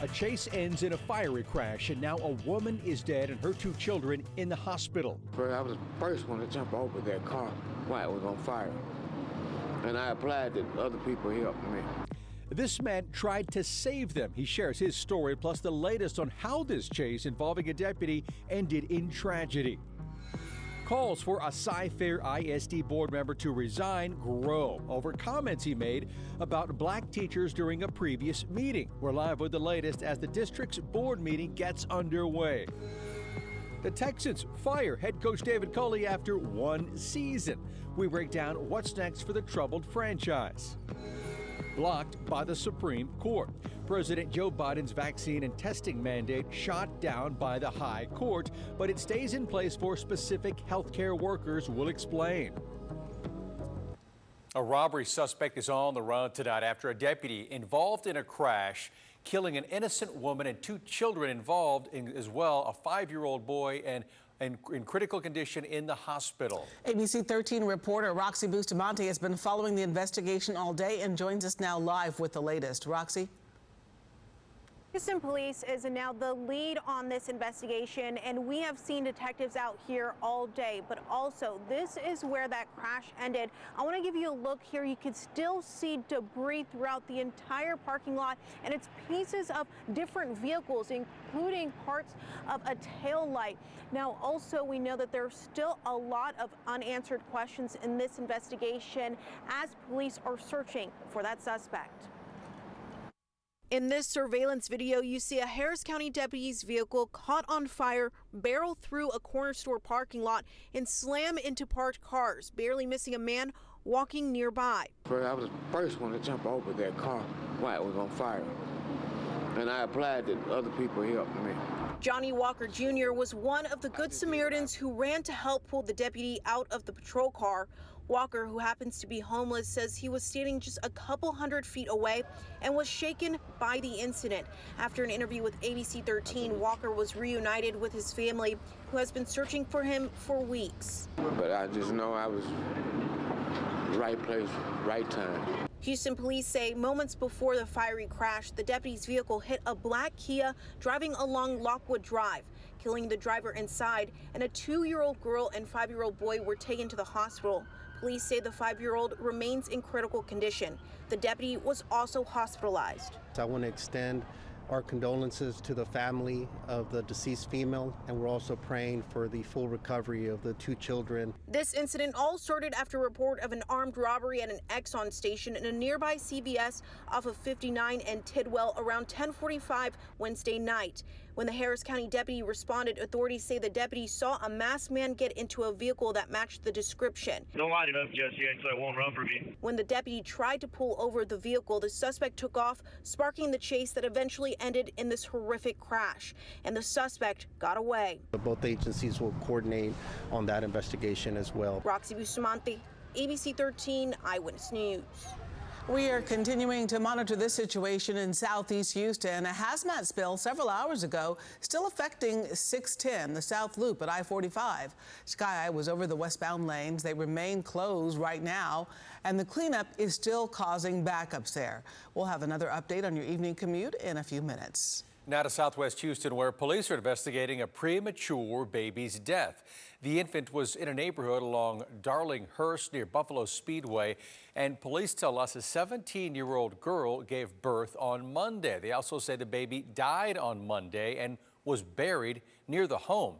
A chase ends in a fiery crash, and now a woman is dead and her 2 children in the hospital. I was the first one to jump over that car while it was on fire. And I applied that other people helped me. This man tried to save them. He shares his story, plus the latest on how this chase involving a deputy ended in tragedy. Calls for a Cy-Fair ISD board member to resign grow over comments he made about black teachers during a previous meeting. We're live with the latest as the district's board meeting gets underway. The Texans fire head coach David Culley after 1 season. We break down what's next for the troubled franchise. Blocked by the Supreme Court. President Joe Biden's vaccine and testing mandate shot down by the High Court, but it stays in place for specific healthcare workers. We'll explain. A robbery suspect is on the run tonight after a deputy involved in a crash, killing an innocent woman and 2 children involved as well, a 5-year-old boy and in critical condition in the hospital. ABC13 reporter Roxy Bustamante has been following the investigation all day and joins us now live with the latest. Roxy? Houston Police is now the lead on this investigation, and we have seen detectives out here all day, but also this is where that crash ended. I want to give you a look here. You can still see debris throughout the entire parking lot, and it's pieces of different vehicles, including parts of a tail light. Now, also, we know that there's still a lot of unanswered questions in this investigation as police are searching for that suspect. In this surveillance video, you see a Harris County deputy's vehicle caught on fire, barrel through a corner store parking lot, and slam into parked cars, barely missing a man walking nearby. I was the first one to jump over that car while it was on fire. And I applied that other people helped me. Johnny Walker Jr. was one of the Good Samaritans who ran to help pull the deputy out of the patrol car. Walker, who happens to be homeless, says he was standing just a couple hundred feet away and was shaken by the incident. After an interview with ABC13, Walker was reunited with his family, who has been searching for him for weeks. But I just know I was right place, right time. Houston police say moments before the fiery crash, the deputy's vehicle hit a black Kia driving along Lockwood Drive, killing the driver inside, and a 2-year-old girl and 5-year-old boy were taken to the hospital. Police say the 5-year-old remains in critical condition. The deputy was also hospitalized. I want to extend our condolences to the family of the deceased female, and we're also praying for the full recovery of the 2 children. This incident all started after a report of an armed robbery at an Exxon station in a nearby CVS off of 59 and Tidwell around 10:45 Wednesday night. When the Harris County deputy responded, authorities say the deputy saw a masked man get into a vehicle that matched the description. Don't light it up just yet so it won't run from you. When the deputy tried to pull over the vehicle, the suspect took off, sparking the chase that eventually ended in this horrific crash. And the suspect got away. Both agencies will coordinate on that investigation as well. Roxy Bustamante, ABC13 Eyewitness News. We are continuing to monitor this situation in southeast Houston. A hazmat spill several hours ago still affecting 610, the South Loop at I-45. Sky was over the westbound lanes. They remain closed right now, and the cleanup is still causing backups there. We'll have another update on your evening commute in a few minutes. Now to southwest Houston, where police are investigating a premature baby's death. The infant was in a neighborhood along Darlinghurst near Buffalo Speedway, and police tell us a 17-year-old girl gave birth on Monday. They also say the baby died on Monday and was buried near the home.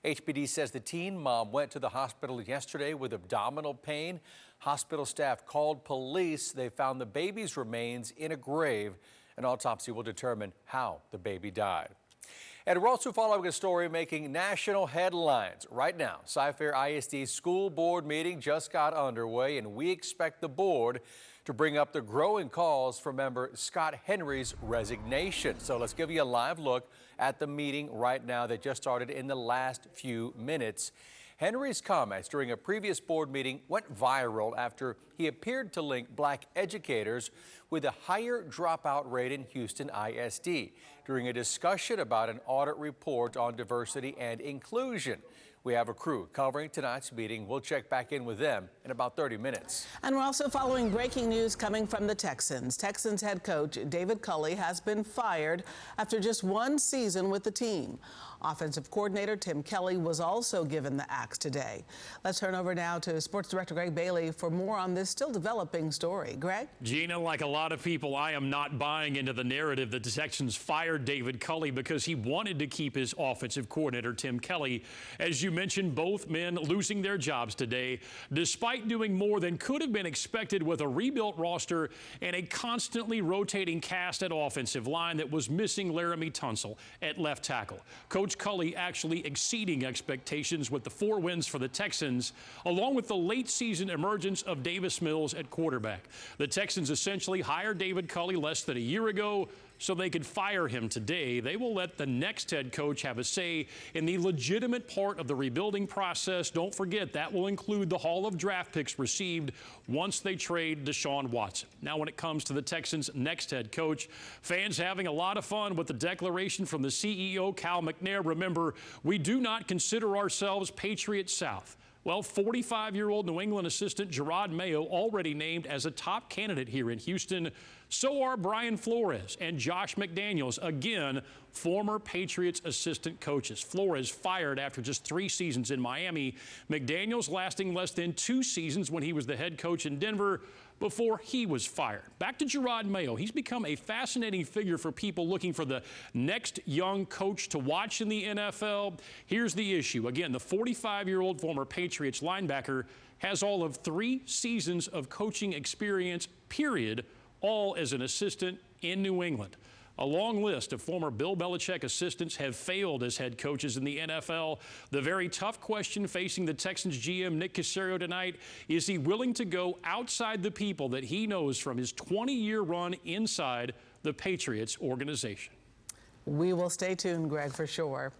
HPD says the teen mom went to the hospital yesterday with abdominal pain. Hospital staff called police. They found the baby's remains in a grave. An autopsy will determine how the baby died. And we're also following a story making national headlines. Right now, Cy-Fair ISD's school board meeting just got underway, and we expect the board to bring up the growing calls for member Scott Henry's resignation. So let's give you a live look at the meeting right now that just started in the last few minutes. Henry's comments during a previous board meeting went viral after he appeared to link black educators with a higher dropout rate in Houston ISD during a discussion about an audit report on diversity and inclusion. We have a crew covering tonight's meeting. We'll check back in with them in about 30 minutes. And we're also following breaking news coming from the Texans. Texans head coach David Culley has been fired after just one season with the team. Offensive coordinator Tim Kelly was also given the axe today. Let's turn over now to Sports Director Greg Bailey for more on this still developing story. Greg? Gina, like a lot of people, I am not buying into the narrative that the Texans fired David Culley because he wanted to keep his offensive coordinator Tim Kelly. As you mentioned, both men losing their jobs today, despite doing more than could have been expected with a rebuilt roster and a constantly rotating cast at offensive line that was missing Laramie Tunsil at left tackle. Coach Culley actually exceeding expectations with the 4 wins for the Texans, along with the late season emergence of Davis Mills at quarterback. The Texans essentially hired David Culley less than a year ago so they could fire him today. They will let the next head coach have a say in the legitimate part of the rebuilding process. Don't forget, that will include the haul of draft picks received once they trade Deshaun Watson. Now, when it comes to the Texans' next head coach, fans having a lot of fun with the declaration from the CEO, Cal McNair. Remember, we do not consider ourselves Patriot South. Well, 45-year-old New England assistant Gerard Mayo already named as a top candidate here in Houston. So are Brian Flores and Josh McDaniels, again, former Patriots assistant coaches. Flores fired after just 3 seasons in Miami. McDaniels lasting less than 2 seasons when he was the head coach in Denver before he was fired. Back to Gerard Mayo. He's become a fascinating figure for people looking for the next young coach to watch in the NFL. Here's the issue. Again, the 45-year-old former Patriots linebacker has all of 3 seasons of coaching experience, period, all as an assistant in New England. A long list of former Bill Belichick assistants have failed as head coaches in the NFL. The very tough question facing the Texans GM Nick Caserio tonight, is he willing to go outside the people that he knows from his 20-year run inside the Patriots organization? We will stay tuned, Greg, for sure.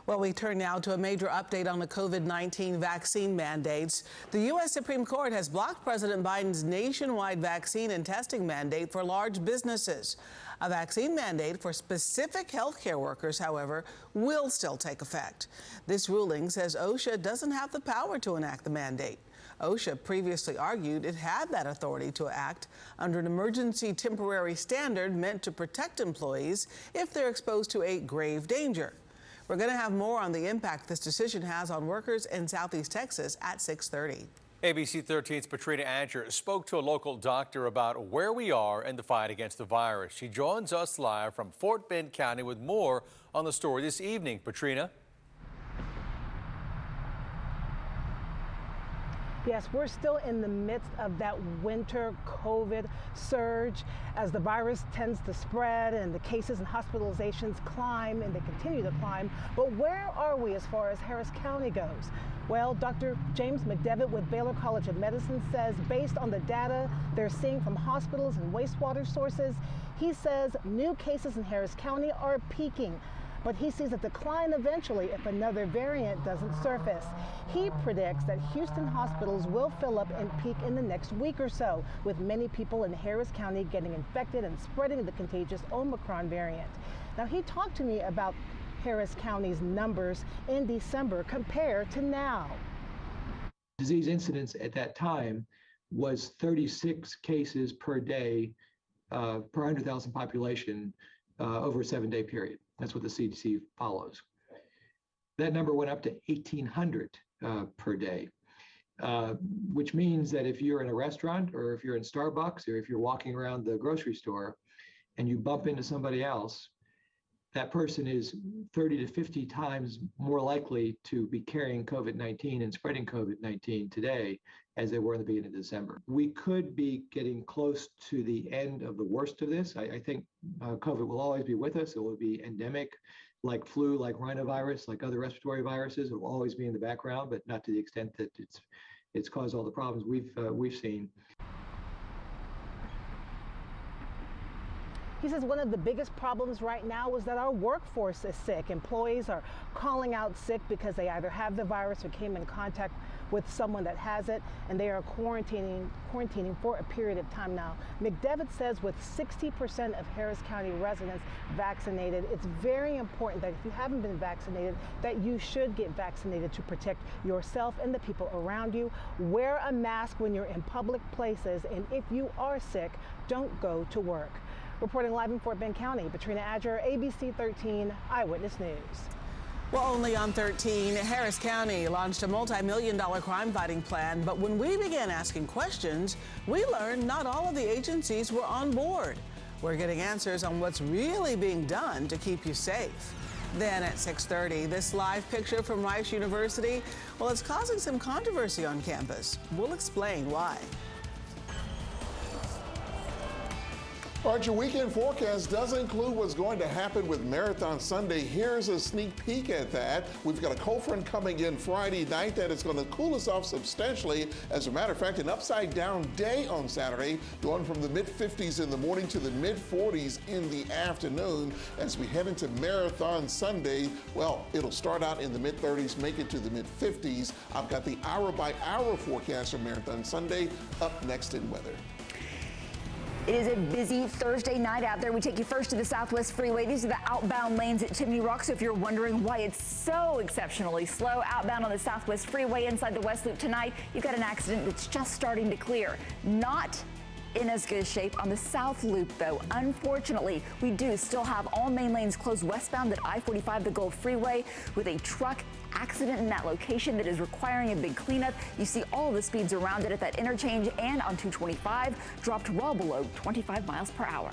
Well, we turn now to a major update on the COVID-19 vaccine mandates. The U.S. Supreme Court has blocked President Biden's nationwide vaccine and testing mandate for large businesses. A vaccine mandate for specific healthcare workers, however, will still take effect. This ruling says OSHA doesn't have the power to enact the mandate. OSHA previously argued it had that authority to act under an emergency temporary standard meant to protect employees if they're exposed to a grave danger. We're going to have more on the impact this decision has on workers in Southeast Texas at 6:30. ABC 13's Patrina Adger spoke to a local doctor about where we are in the fight against the virus. She joins us live from Fort Bend County with more on the story this evening. Patrina? Yes, we're still in the midst of that winter COVID surge as the virus tends to spread and the cases and hospitalizations climb, and they continue to climb. But where are we as far as Harris County goes? Well, Dr. James McDevitt with Baylor College of Medicine says based on the data they're seeing from hospitals and wastewater sources, he says new cases in Harris County are peaking. But he sees a decline eventually if another variant doesn't surface. He predicts that Houston hospitals will fill up and peak in the next week or so, with many people in Harris County getting infected and spreading the contagious Omicron variant. Now, he talked to me about Harris County's numbers in December compared to now. Disease incidence at that time was 36 cases per day per 100,000 population over a 7-day period. That's what the CDC follows. That number went up to 1,800 per day, which means that if you're in a restaurant or if you're in Starbucks or if you're walking around the grocery store and you bump into somebody else, that person is 30 to 50 times more likely to be carrying COVID-19 and spreading COVID-19 today as they were in the beginning of December. We could be getting close to the end of the worst of this. I think COVID will always be with us. It will be endemic, like flu, like rhinovirus, like other respiratory viruses. It will always be in the background, but not to the extent that it's caused all the problems we've seen. He says one of the biggest problems right now is that our workforce is sick. Employees are calling out sick because they either have the virus or came in contact with someone that has it, and they are quarantining for a period of time now. McDevitt says with 60% of Harris County residents vaccinated, it's very important that if you haven't been vaccinated, that you should get vaccinated to protect yourself and the people around you. Wear a mask when you're in public places, and if you are sick, don't go to work. Reporting live in Fort Bend County, Katrina Adger, ABC 13 Eyewitness News. Well, only on 13, Harris County launched a multi-million-dollar crime-fighting plan, but when we began asking questions, we learned not all of the agencies were on board. We're getting answers on what's really being done to keep you safe. Then at 6:30, this live picture from Rice University, well, it's causing some controversy on campus. We'll explain why. All right, your weekend forecast does include what's going to happen with Marathon Sunday. Here's a sneak peek at that. We've got a cold front coming in Friday night that is going to cool us off substantially. As a matter of fact, an upside down day on Saturday, going from the mid-50s in the morning to the mid-40s in the afternoon. As we head into Marathon Sunday, well, it'll start out in the mid-30s, make it to the mid-50s. I've got the hour-by-hour forecast for Marathon Sunday up next in weather. It is a busy Thursday night out there. We take you first to the Southwest Freeway. These are the outbound lanes at Chimney Rock. So if you're wondering why it's so exceptionally slow outbound on the Southwest Freeway inside the West Loop tonight, you've got an accident that's just starting to clear. Not in as good shape on the South Loop, though. Unfortunately, we do still have all main lanes closed westbound at I-45, the Gulf Freeway, with a truck accident in that location that is requiring a big cleanup. You see all the speeds around it at that interchange and on 225 dropped well below 25 miles per hour.